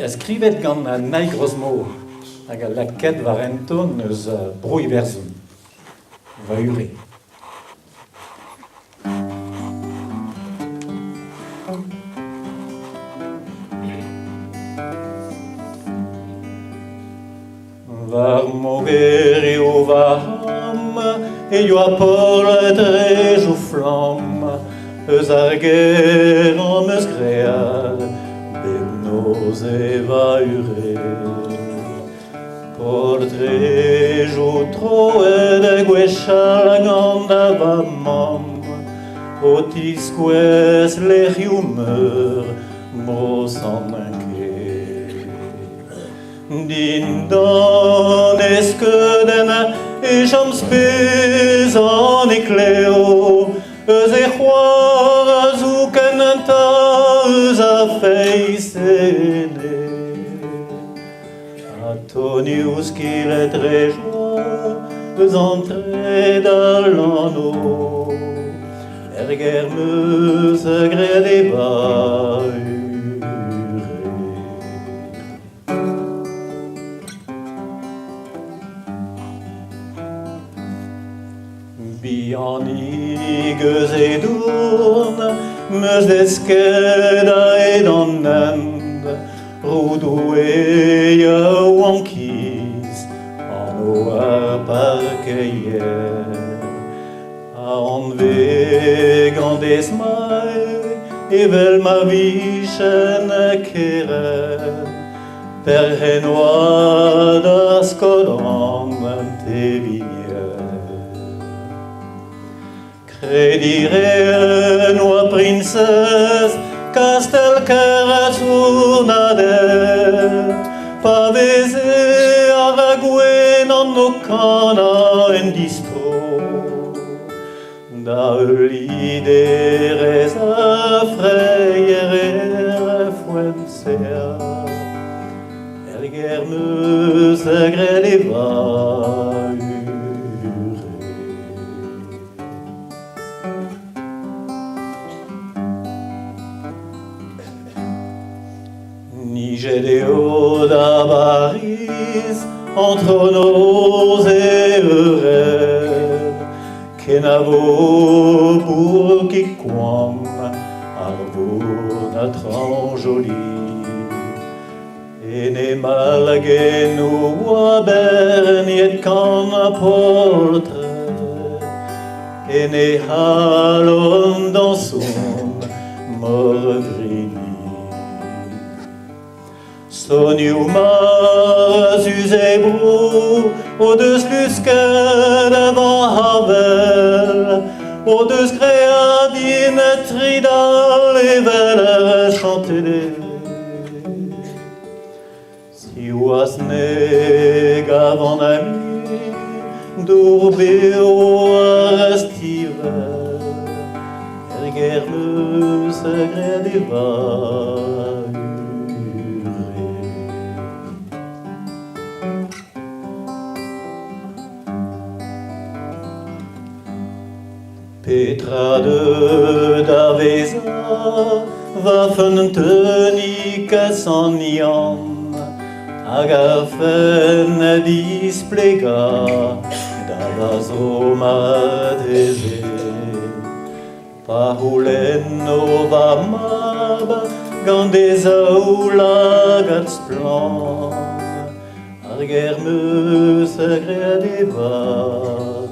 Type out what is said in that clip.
Skrivet gant an naig grozmo hag a laket war enton eus broi verzon. Va ure. Var moger eo varam eo a poltrej o flam eus ar ger am eus greal bet noz e va ure. Poltrej o troet e gwechal gant a va mam o tiskouez lec'hioù meur bros an din dan eskeuden e jams bez an ekleo eus e c'hoar a zouken un ta eus a feisene a tonioù skilet re joa eus an tred al anno ger meus a gred e vai. Bianig eus e dourn, meus deskeda e an end, roudou e yaou an kiz, an o ar parkeier. A an ve gant e smae, evel ma vichen keren, per c'hennoa da skolan te vigner. Credire noa princes, kastel ker a sournadet, pa veze a ragouen an no kana en dispro. Da liderez a freier fouensea, ger meus a gred e va. Nijet eo da bariz entre noz e eurel, ken a vo bour kikoam ar bour na tran joli. En e malgen oa berniet kan a poltre, en e halon dans son morvrini. Sonioù maz uz e brou o deus lusket va havel, o deus greadin tridal e veler chantele. Si oas neg avan ami, dour beo ar estivel, ger meus a gred e va. Petra de daveza va fen teunik san iam hag a fen displega da la zo madeze. Pa roulen no va mab gant des aoulagad splan ar ger meus a gred e va.